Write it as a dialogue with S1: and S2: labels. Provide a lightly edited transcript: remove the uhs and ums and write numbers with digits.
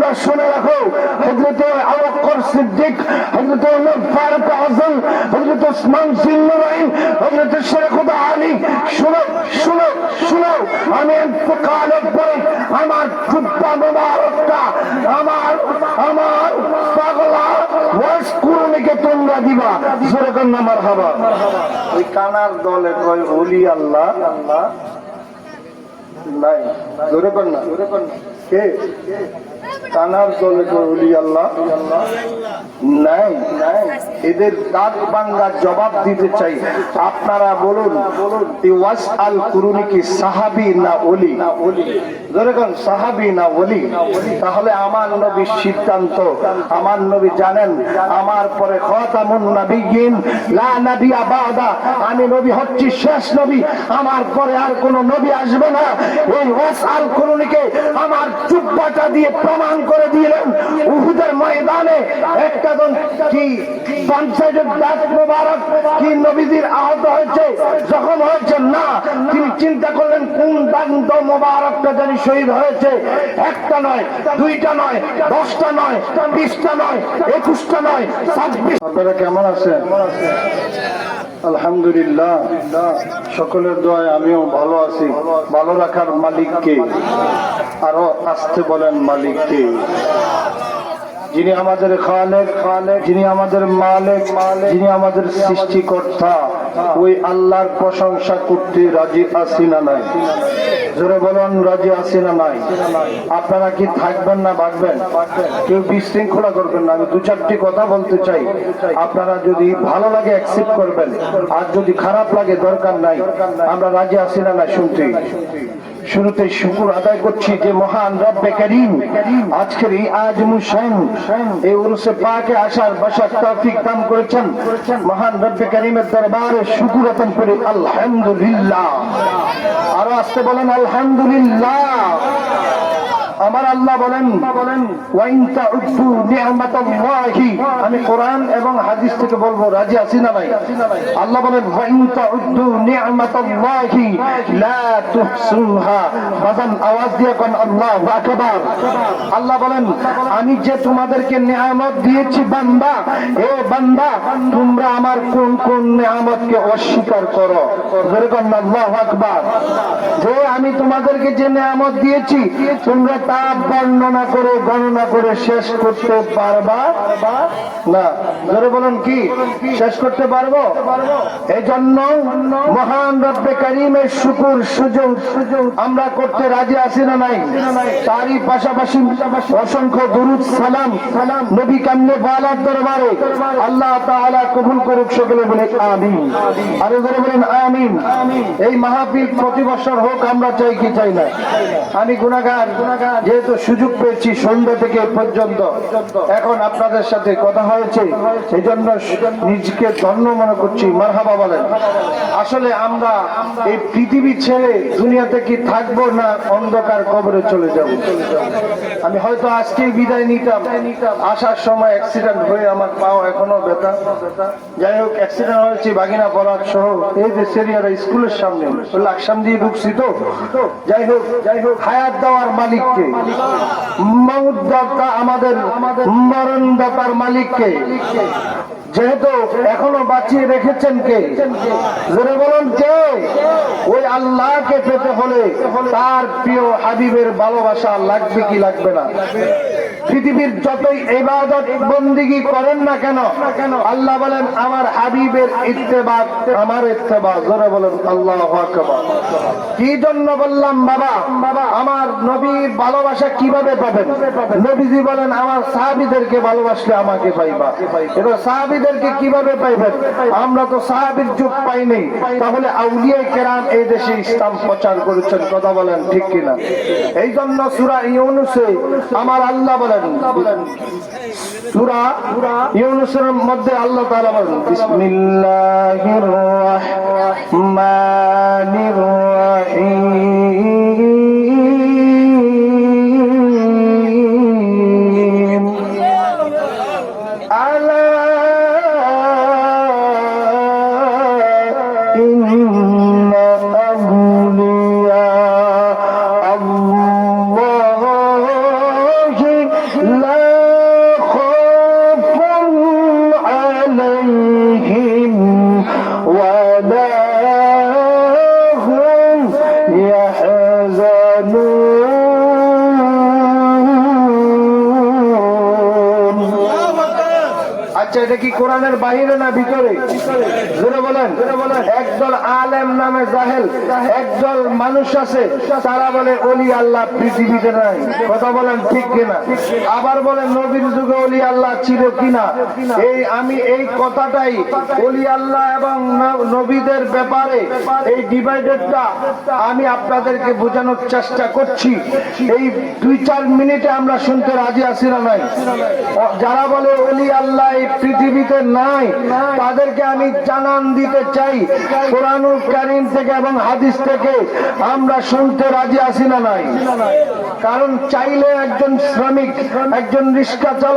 S1: তোমরা শুনে রাখো, হযরত আবু বকর সিদ্দিক, হযরত ওমর ফারুক আযম, হযরত ওসমান জিন্নুরাইন, হযরত শেখুদা আলী, শুনো শুনো শুনো, আমি ইন্তেকালের পরে আমার জুব্বা মোবারকটা, আমার আমার পাগলা ওয়াজ কুরআনকে তোমরা দিবা। জোরে কর না মারহাবা। ওই কানার দলে কয় ওলি আল্লাহ নাই, জোরে কর না, কে কানার দলে কয় ওলি আল্লাহ নাই। এদের দাঁত ভাঙ্গার জবাব দিতে চাই। আপনারা বলুন, ওয়াস আল কুরুনি কি সাহাবী না ওলি? জোরে কোন সাহাবী না ওলি? তাহলে আমার নবীর সিদ্ধান্ত, আমার নবী জানেন আমার পরে খাতামুন নবিয়্যিন লা নাবিয়্যা বাদা, আমি নবী হচ্ছি শেষ নবী, আমার পরে আর কোন নবী আসবে না। এই ওয়াস আল কুরুনিকে আমার জুব্বাটা দিয়ে প্রমাণ করে দিলেন উহুদের ময়দানে। একটা জন কি পঞ্চায়েতের দাঁত মোবারক কি নবীজির আহত হয়েছে, যখন হয়েছে না, তিনি চিন্তা করলেন কোন দান্ত মোবারকটা জানি শহীদ হয়েছে। একটা নয়, দুইটা নয়, 10টা নয়, 20টা নয়, 21টা নয়, 26। আপনারা কেমন আছেন? আলহামদুলিল্লাহ, সকলের দোয়ায় আমিও ভালো আছি। ভালো রাখার মালিককে আরো আসতে বলেন, মালিককে, যিনি আমাদের খালেক, যিনি আমাদের মালিক, যিনি আমাদের সৃষ্টিকর্তা, ওই আল্লাহর প্রশংসা করতে রাজি আছি না নাই? জোরে বলুন, রাজি আছি না নাই? আপনারা কি থাকবেন না ভাগবেন? কেউ বিশৃঙ্খলা করবেন না। আমি 2-4টি কথা বলতে চাই, আপনারা যদি ভালো লাগে অ্যাকসেপ্ট করবেন, আর যদি খারাপ লাগে দরকার নাই। আমরা রাজি আছি না নাই শুনতে? শুরুতে শুকর আদায় করছি যে মহান রব্বে করিম আজকের এই আজমুল শান এই উরুসে পাকে আসার বসার তৌফিক দান করেছেন। মহান রব্বে করিমের দরবারে শুকর আদান করি আলহামদুলিল্লাহ। আরো আসতে বলেন আলহামদুলিল্লাহ। আমার আল্লাহ বলেন ওয়াইন তাউদ্দু নি'মাতাল্লাহি, আমি কোরআন এবং হাদিস থেকে বলবো, রাজি আছি না নাই? আল্লাহ বলেন ওয়াইন তাউদ্দু নি'মাতাল্লাহি লা তুহসুহা। বাজান আওয়াজ দিয়ে কোন আল্লাহু আকবার। আল্লাহ বলেন আমি যে তোমাদেরকে নিয়ামত দিয়েছি বান্দা, এ বান্দা তোমরা আমার কোন কোন নিয়ামতকে অস্বীকার করো। জোরে কোন আল্লাহু আকবার। যে আমি তোমাদেরকে যে নিয়ামত দিয়েছি তোমরা তা বর্ণনা করে গণনা করে শেষ করতে পারবা না। জোরে বলেন, কি শেষ করতে পারবো? এই জন্য মহান রব্বে কারীমের শুকর সুযোগ আমরা করতে রাজি আছি না নাই? তারই পাশাপাশি অসংখ্য দুরূদ সালাম নবী কামনে ওয়ালার দরবারে আল্লাহ তাআলা কবুল করুক। সকলে বলে আমিন। আর জোরে বলেন আমিন। এই মাহফিল প্রতি বছর হোক, আমরা চাই কি চাই না? আমি গুনাহগার, যেহেতু সুযোগ পেয়েছি সন্ধ্যা থেকে পর্যন্ত, এখন আপনাদের সাথে কথা হয়েছে, এই জন্য নিজকে ধন্য মনে করছি। মারহাবা বলেন। আসলে আমরা এই পৃথিবী ছেড়ে দুনিয়াতে কি থাকবো না অন্ধকার কবরে চলে যাব? আমি হয়তো আজকেই বিদায় নিতাম, আসার সময় অ্যাক্সিডেন্ট হয়ে আমার পাও এখনো ব্যথা। যাই হোক, অ্যাক্সিডেন্ট হয়েছে বাগিনা পড়ার সহ এই যে সেরিয়ারা স্কুলের সামনে লাকসাম দিয়ে ঢুকছি তো। যাই হোক হায়াত দেওয়ার মালিককে, মউত দাতা আমাদের মরণ দাতার মালিককে যেহেতু এখনো বাঁচিয়ে রেখেছেন কে? জোরে বলুন কে? ওই আল্লাহকে পেতে হলে তার প্রিয় হাবিবের ভালোবাসা লাগবে কি লাগবে না? পৃথিবীর যতই ইবাদত বন্দেগী করেন না কেন, আল্লাহ বলেন আমার হাবিবের ইত্তেবা আমার ইত্তেবা। জোরে বলেন আল্লাহু আকবার। কি জন্য বললাম বাবা? আমার নবীর ভালোবাসা কিভাবে পাবেন? নবীজি বলেন আমার সাহাবীদেরকে ভালোবাসলে আমাকে পাইবা। এবার সাহাবীদেরকে কিভাবে পাইবেন? আমরা তো সাহাবীর যুগ পাইনি, তাহলে আউলিয়া কেরাম এই দেশে ইসলাম প্রচার করেছেন। কথা বলেন ঠিক কিনা? এই জন্য সূরা ইউনূসে আমার আল্লাহ বলেন, সূরা ইউনূসের মধ্যে আল্লাহ তাআলা বলেন বিসমিল্লাহির রাহমানির রাহিম আলা ইন্না আউলিয়া আল্লাহি আচ্ছা, এটা কি কোরআনের বাইরে না ভিতরে? জোরে বলেন। একদল আলেম নামে জাহেল, একদল মানুষ আছে তারা বলে ওলি আল্লাহ পৃথিবীতে নাই। কথা বলেন ঠিক কিনা? আবার বলে নবীর যুগে ওলি আল্লাহ ছিল কিনা। আমি এই কথাটাই ওলি আল্লাহ এবং নবীদের ব্যাপারে এই ডিভাইডেডটা আমি আপনাদেরকে বোঝানোর চেষ্টা করছি। এই 2-4 মিনিটে আমরা শুনতে রাজি আছি না নাই? যারা বলে ওলি আল্লাহ এই পৃথিবীতে নাই তাদেরকে আমি জানান দিতে চাই, কোরআনুল কারীম থেকে এবং হাদিস থেকে আমরা শুনতে রাজি আছি না নাই? কারণ চাইলে একজন শ্রমিক, একজন রিক্সা চালক